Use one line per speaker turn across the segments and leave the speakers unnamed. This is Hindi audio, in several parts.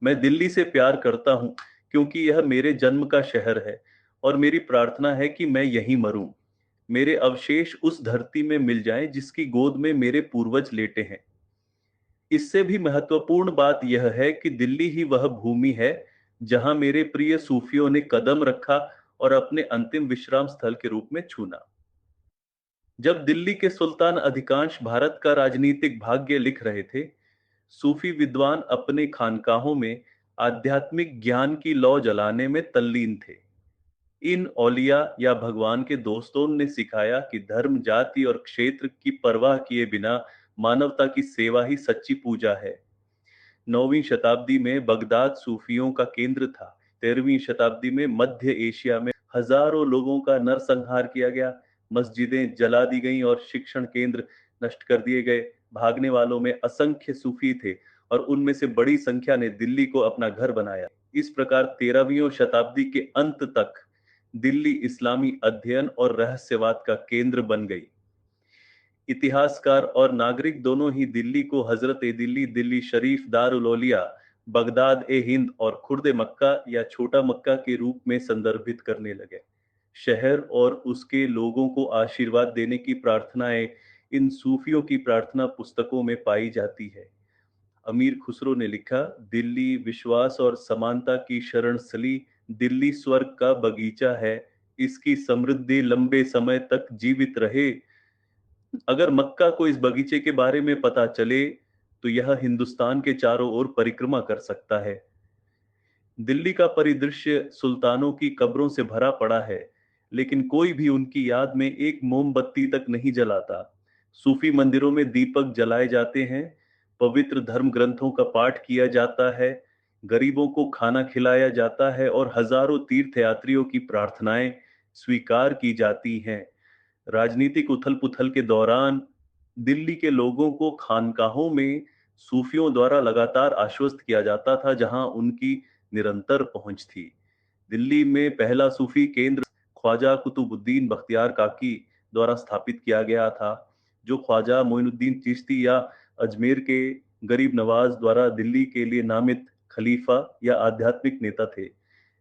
मैं दिल्ली से प्यार करता हूँ क्योंकि यह मेरे जन्म का शहर है और मेरी प्रार्थना है कि मैं यहीं मरूं। मेरे अवशेष उस धरती में मिल जाएं जिसकी गोद में मेरे पूर्वज लेटे हैं। इससे भी महत्वपूर्ण बात यह है कि दिल्ली ही वह भूमि है जहां मेरे प्रिय सूफियों ने कदम रखा और अपने अंतिम विश्राम स्थल के रूप में चुना। जब दिल्ली के सुल्तान अधिकांश भारत का राजनीतिक भाग्य लिख रहे थे, सूफी विद्वान अपने खानकाहों में आध्यात्मिक ज्ञान की लौ जलाने में तल्लीन थे। इन औलिया या भगवान के दोस्तों ने सिखाया कि धर्म, जाति और क्षेत्र की परवाह किए बिना मानवता की सेवा ही सच्ची पूजा है। 9वीं शताब्दी में बगदाद सूफियों का केंद्र था। 13वीं शताब्दी में मध्य एशिया में हजारों लोगों का नरसंहार किया गया, मस्जिदें जला दी गईं और शिक्षण केंद्र नष्ट कर दिए गए। भागने वालों में असंख्य सूफी थे और उनमें से बड़ी संख्या ने दिल्ली को अपना घर बनाया। इस प्रकार 13वीं शताब्दी के अंत तक दिल्ली इस्लामी अध्ययन और रहस्यवाद का केंद्र बन गई। इतिहासकार और नागरिक दोनों ही दिल्ली को हजरत ए दिल्ली, दिल्ली शरीफ, दारुल औलिया, बगदाद ए हिंद और खुर्द मक्का या छोटा मक्का के रूप में संदर्भित करने लगे। शहर और उसके लोगों को आशीर्वाद देने की प्रार्थनाएं इन सूफियों की प्रार्थना पुस्तकों में पाई जाती है। अमीर खुसरो ने लिखा, दिल्ली विश्वास और समानता की शरण स्थली, दिल्ली स्वर्ग का बगीचा है, इसकी समृद्धि लंबे समय तक जीवित रहे। अगर मक्का को इस बगीचे के बारे में पता चले तो यह हिंदुस्तान के चारों ओर परिक्रमा कर सकता है। दिल्ली का परिदृश्य सुल्तानों की कब्रों से भरा पड़ा है, लेकिन कोई भी उनकी याद में एक मोमबत्ती तक नहीं जलाता। सूफी मंदिरों में दीपक जलाए जाते हैं, पवित्र धर्म ग्रंथों का पाठ किया जाता है, गरीबों को खाना खिलाया जाता है और हजारों तीर्थयात्रियों की प्रार्थनाएं स्वीकार की जाती हैं। राजनीतिक उथल-पुथल के दौरान दिल्ली के लोगों को खानकाहों में सूफियों द्वारा लगातार आश्वस्त किया जाता था, जहां उनकी निरंतर पहुंच थी। दिल्ली में पहला सूफी केंद्र ख्वाजा कुतुबुद्दीन बख्तियार काकी द्वारा स्थापित किया गया था, जो ख्वाजा मोइनुद्दीन चिश्ती या अजमेर के गरीब नवाज द्वारा दिल्ली के लिए नामित खलीफा या आध्यात्मिक नेता थे।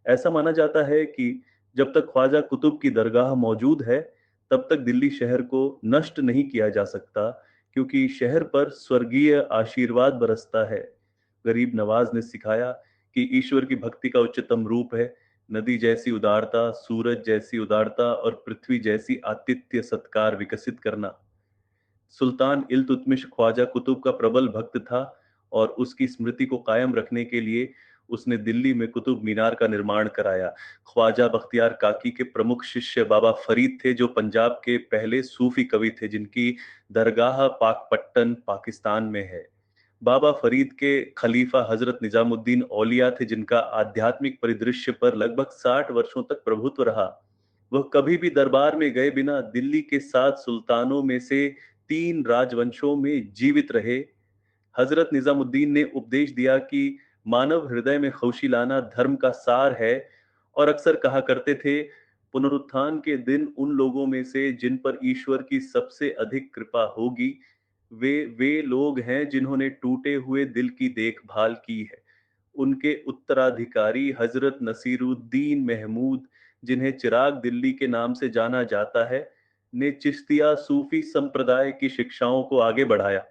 ऐसा माना जाता है कि जब तक ख्वाजा कुतुब की दरगाह मौजूद है, तब तक दिल्ली शहर को नष्ट नहीं किया जा सकता, क्योंकि शहर पर स्वर्गीय आशीर्वाद बरसता है। गरीब नवाज ने सिखाया कि ईश्वर की भक्ति का उच्चतम रूप है नदी जैसी उदारता, सूरज जैसी उदारता और पृथ्वी जैसी आतिथ्य सत्कार विकसित करना। सुल्तान इल्तुतमिश ख्वाजा कुतुब का प्रबल भक्त था और उसकी स्मृति को कायम रखने के लिए उसने दिल्ली में कुतुब मीनार का निर्माण कराया। ख्वाजा बख्तियार काकी के प्रमुख शिष्य बाबा फरीद थे, जो पंजाब के पहले सूफी कवि थे, जिनकी दरगाह पाकपट्टन पाकिस्तान में है। बाबा फरीद के खलीफा हजरत निजामुद्दीन औलिया थे, जिनका आध्यात्मिक परिदृश्य पर लगभग 60 वर्षों तक प्रभुत्व रहा। वह कभी भी दरबार में गए बिना दिल्ली के 7 सुल्तानों में से 3 राजवंशों में जीवित रहे। हजरत निजामुद्दीन ने उपदेश दिया कि मानव हृदय में खुशी लाना धर्म का सार है और अक्सर कहा करते थे, पुनरुत्थान के दिन उन लोगों में से जिन पर ईश्वर की सबसे अधिक कृपा होगी, वे लोग हैं जिन्होंने टूटे हुए दिल की देखभाल की है। उनके उत्तराधिकारी हजरत नसीरुद्दीन महमूद, जिन्हें चिराग दिल्ली के नाम से जाना जाता है, ने चिश्तिया सूफी संप्रदाय की शिक्षाओं को आगे बढ़ाया।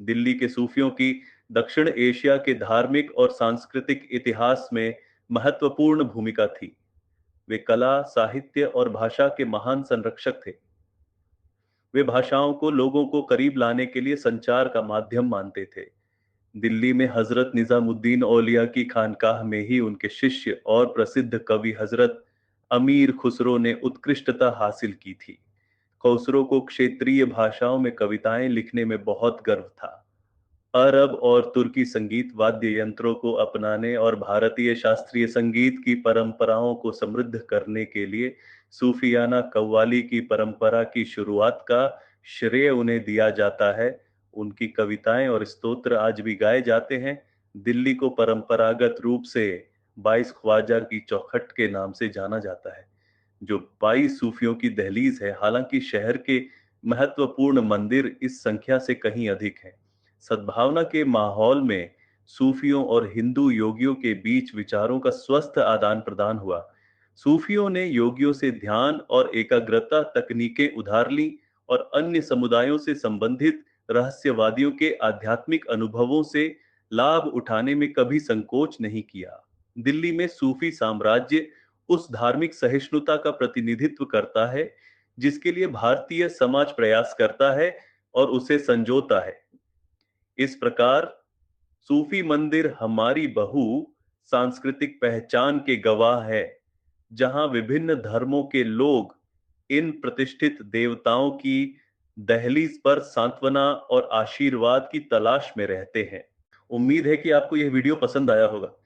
दिल्ली के सूफियों की दक्षिण एशिया के धार्मिक और सांस्कृतिक इतिहास में महत्वपूर्ण भूमिका थी। वे कला, साहित्य और भाषा के महान संरक्षक थे। वे भाषाओं को लोगों को करीब लाने के लिए संचार का माध्यम मानते थे। दिल्ली में हजरत निजामुद्दीन औलिया की खानकाह में ही उनके शिष्य और प्रसिद्ध कवि हजरत अमीर खुसरो ने उत्कृष्टता हासिल की थी। खुसरो को क्षेत्रीय भाषाओं में कविताएं लिखने में बहुत गर्व था। अरब और तुर्की संगीत वाद्य यंत्रों को अपनाने और भारतीय शास्त्रीय संगीत की परंपराओं को समृद्ध करने के लिए सूफियाना कव्वाली की परंपरा की शुरुआत का श्रेय उन्हें दिया जाता है। उनकी कविताएं और स्तोत्र आज भी गाए जाते हैं। दिल्ली को परंपरागत रूप से 22 ख्वाजा की चौखट के नाम से जाना जाता है, जो 22 सूफियों की दहलीज है। हालांकि शहर के महत्वपूर्ण मंदिर इस संख्या से कहीं अधिक हैं। सद्भावना के माहौल में सूफियों और हिंदू योगियों के बीच विचारों का स्वस्थ आदान प्रदान हुआ। सूफियों ने योगियों से ध्यान और एकाग्रता तकनीकें उधार ली और अन्य समुदायों से संबंधित रहस्यवादियों के आध्यात्मिक अनुभवों से लाभ उठाने में कभी संकोच नहीं किया। दिल्ली में सूफी साम्राज्य उस धार्मिक सहिष्णुता का प्रतिनिधित्व करता है जिसके लिए भारतीय समाज प्रयास करता है और उसे संजोता है। इस प्रकार सूफी मंदिर हमारी बहु सांस्कृतिक पहचान के गवाह है, जहां विभिन्न धर्मों के लोग इन प्रतिष्ठित देवताओं की दहलीज पर सांत्वना और आशीर्वाद की तलाश में रहते हैं। उम्मीद है कि आपको यह वीडियो पसंद आया होगा।